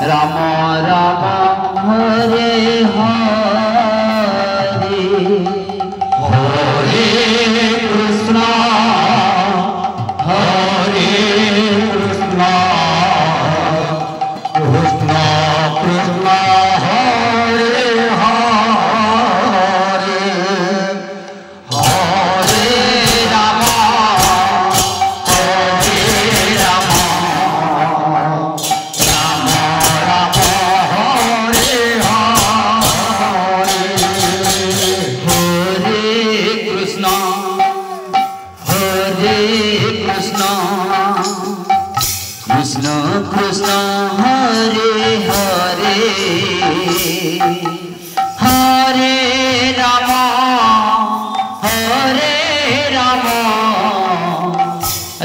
Ram Ram Hare Hare Hare Krishna Hare Krishna Krishna Krishna Hare Hare Hare Ram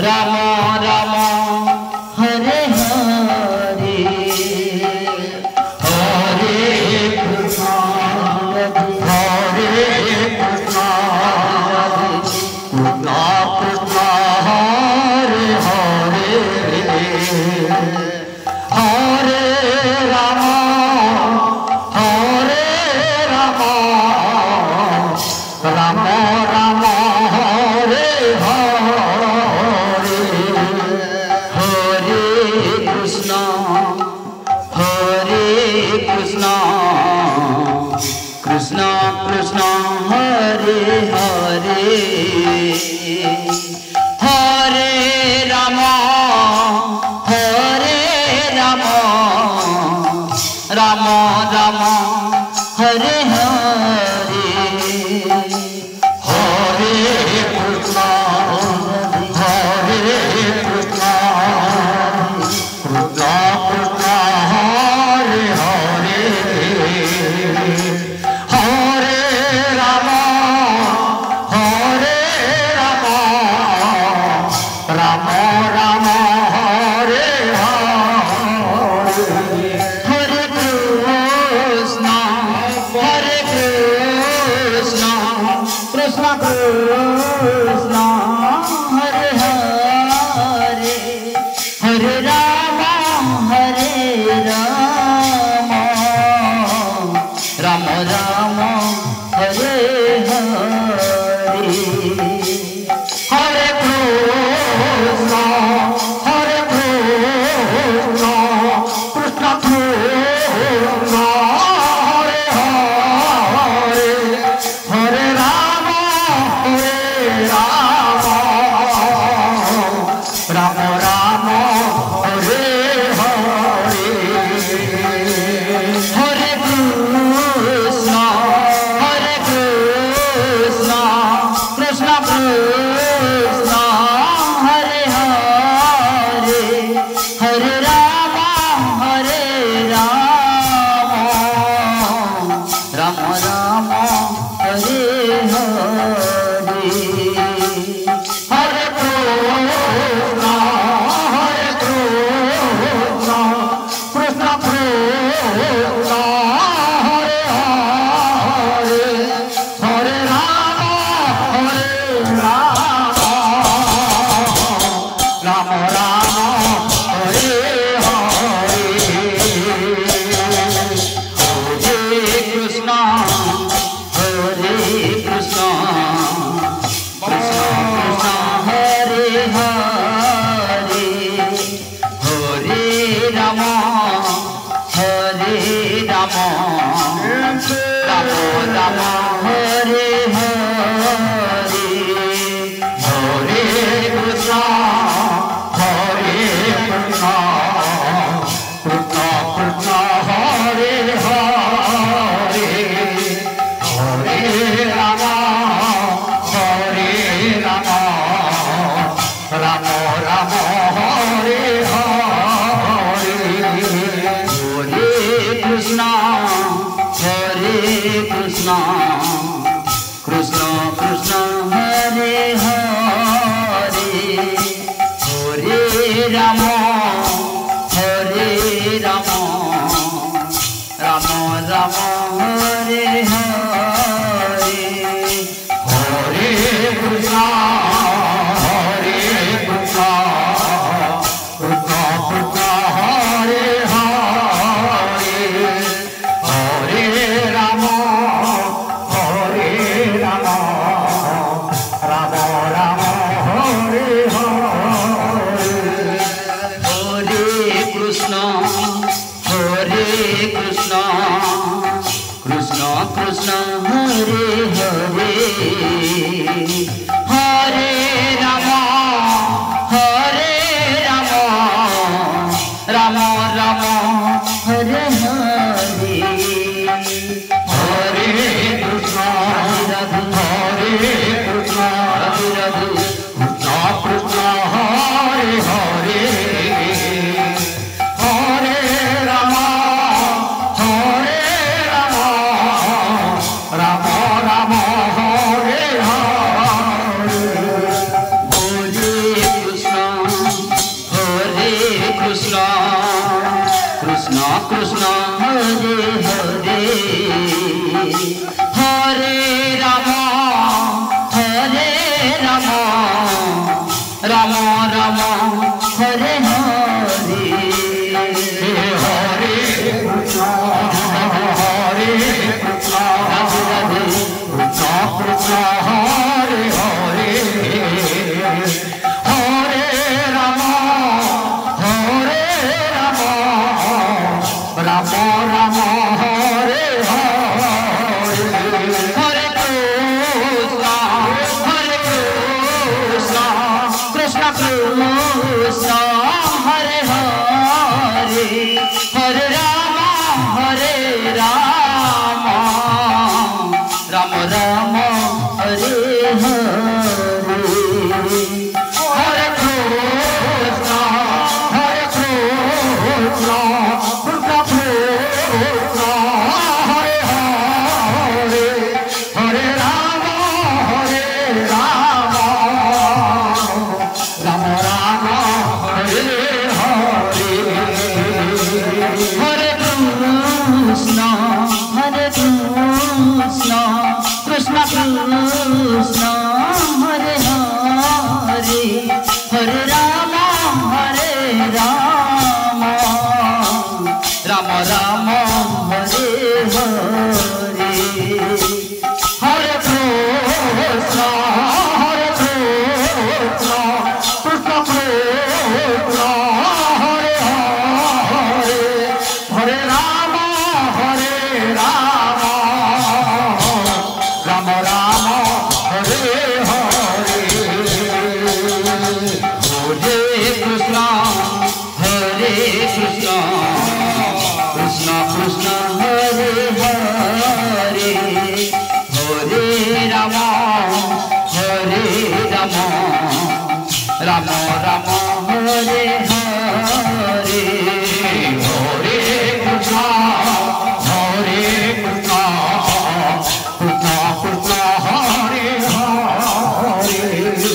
Ram Ram Hare Hare Hare Krishna Krishna Krishna Hare Hare Hare Ram Ram Ram Hare Hare Hare Krishna Krishna Krishna Hare Hare Hare Ram Ram Ram Hare Hare Hare Krishna Krishna Krishna Hare Hare Hare Ram Ram Ram Hare Hare Hare Krishna Krishna Krishna Hare Hare Hare Ram Ram Ram Hare Hare Hare Krishna Krishna Krishna Hare Hare Hare Ram Ram Ram Hare Hare Hare Krishna Krishna Krishna Hare Hare Hare Ram Ram Ram Hare Hare Hare Krishna Krishna Krishna Hare Hare Hare Ram Ram Ram Hare Hare Hare Krishna Krishna Krishna Hare Hare Hare Ram Ram Ram Hare Hare Hare Krishna Krishna Hare Hare Hare Ram Ram Ram Hare Hare Hare Krishna Krishna Krishna Hare Hare Hare Ram Ram Ram Hare Hare Hare Krishna Hare Krishna Krishna Krishna Hare Hare Hare Ram Ram Ram Hare Hare Hare Krishna Radhe Hare Krishna Radhe Radhe Krishna Krishna Hare Hare Hare Ram Ram Ram Hare Hare Hare Krishna Krishna Krishna Hare Hare Hare Ram Ram Ram Hare Hare Hare Krishna Hare Krishna Radhe Radhe Krishna Krishna Hare Hare Hare Ram Ram Ram Hare Hare Hare Krishna Krishna Krishna Hare Hare Hare Ram Ram Ram Hare Hare Hare Krishna Krishna Krishna Hare Hare Hare Ram Ram Ram Hare Hare Hare Krishna Krishna Krishna Hare Hare Hare Ram Ram Ram Hare Hare Hare Krishna Krishna Krishna Hare Hare Hare Ram Ram Ram Hare Hare Hare Krishna Krishna Krishna Hare Hare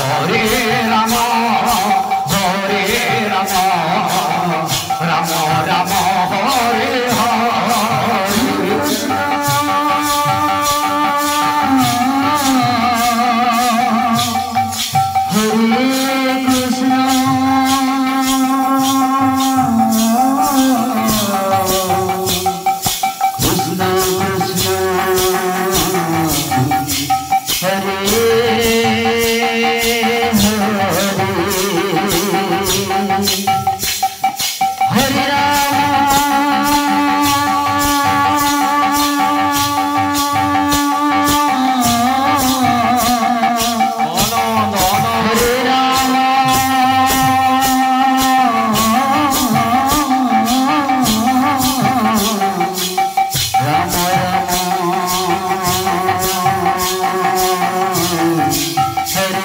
Hare Ram Ram Ram Hare Hare Hare Krishna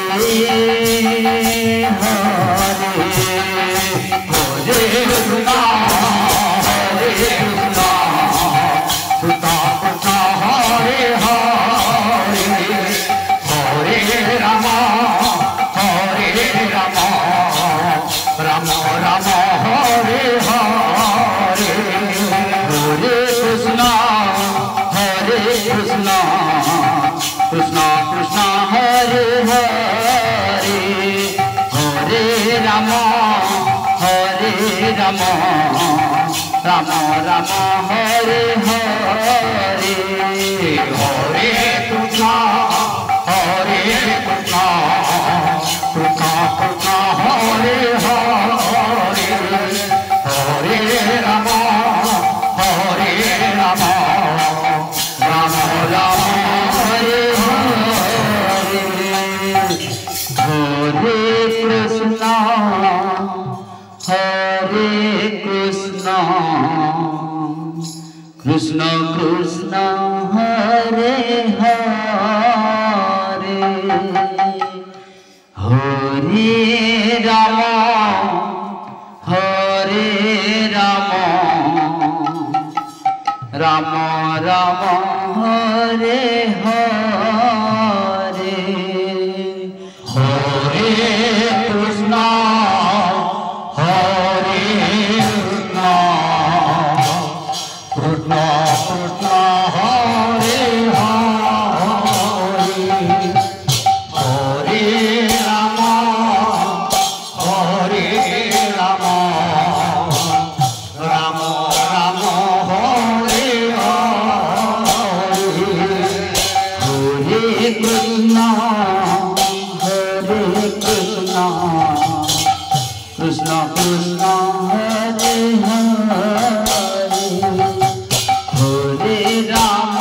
Krishna Krishna Hare Hare Hare Ram Ram Ram Hare Hare Krishna Krishna Hare Hare Hare Ram Ram Ram Hare Hare Hare Krishna Hare Krishna Krishna Krishna Hare Hare Hare Krishna Krishna Hare Hare Hare Ram Ram Ram Hare Hare Hare Krishna Krishna Krishna Hare Hare Hare Ram Ram Ram Hare Hare Hare Krishna Krishna Krishna Hare Hare Hare Ram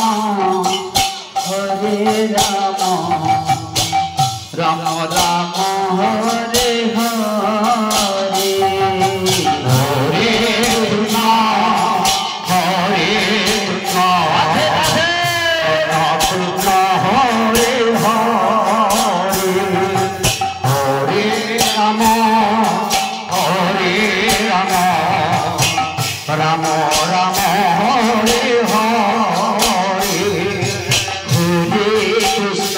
Ram Ram Hare Hare Hare Krishna Krishna Hare Hare Hare Ram Ram Ram Hare Hare Hare Krishna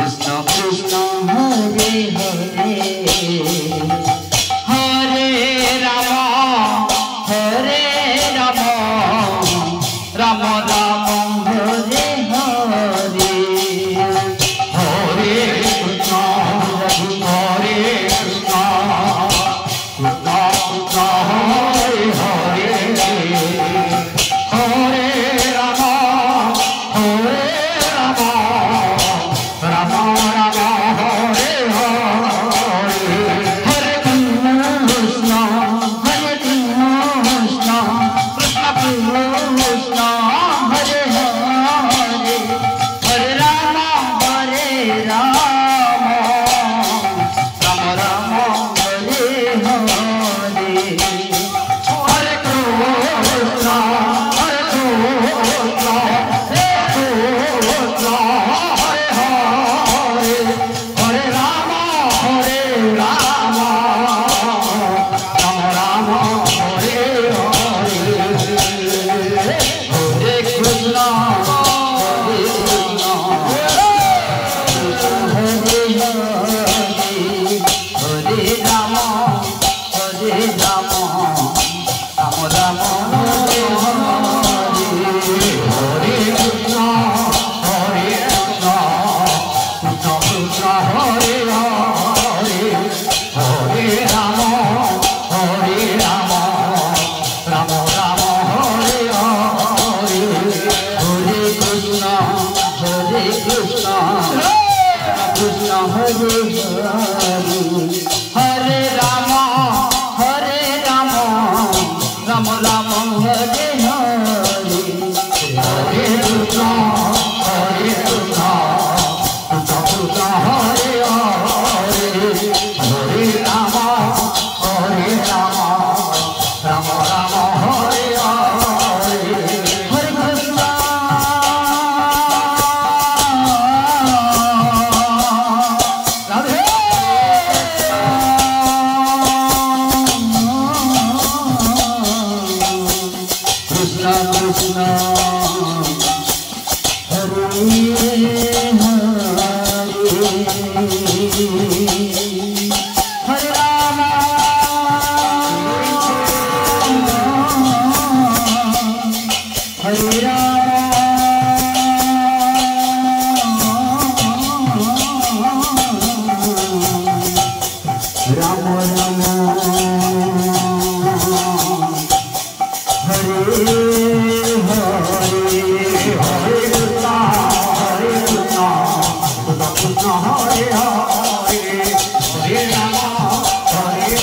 Krishna Krishna Hare Hare Hare Ram Ram Ram Hare Hare Hare Krishna Krishna Hare Hare Hare Ram Ram Ram Hare Hare Hare Krishna Krishna Krishna Hare Hare Hare Ram Ram Ram Hare Hare Hare Krishna Hare Hare Hare Ram Ram Ram Hare Hare Hare Krishna Hare Ram Ram Ram Hare Hare Hare Krishna Krishna Hare Hare Hare Ram Ram Ram Hare Hare Hare Krishna Krishna Hare Hare Hare Ram Ram Ram Hare Hare Hare Krishna Krishna Hare Hare Hare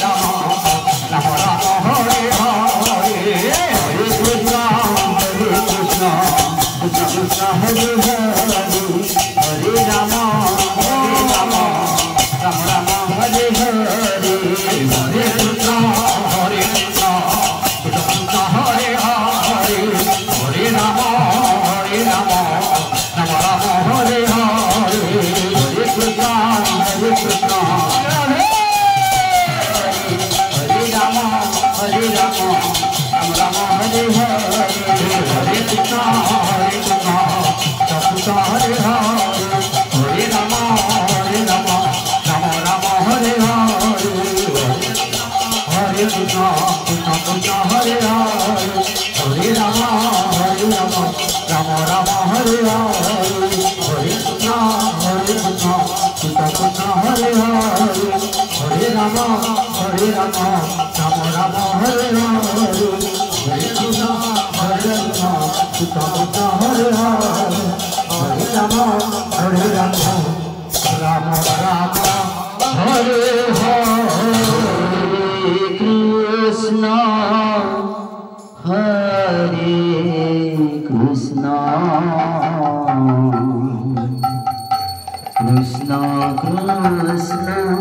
Ram Ram Ram Hare Hare Hare Krishna Radhe Krishna Krishna Hare Hare Ram Hare Ram Hare Hare Ram Ram Ram Hare Hare Krishna Krishna Hare Hare Hare Ram Ram Ram Hare Hare Hare Krishna Hare Ram Ram Ram Hare Hare Hare Krishna Krishna Hare Hare Hare Ram Ram Ram Hare Hare Hare Krishna Krishna Hare Hare Hare Ram Ram Ram Hare Hare Hare Krishna Krishna Krishna Hare Hare Hare Ram Ram Ram Hare Hare Hare Krishna Krishna Krishna Hare Hare Hare Ram Ram Ram Hare Hare Krishna Hare Krishna Krishna Krishna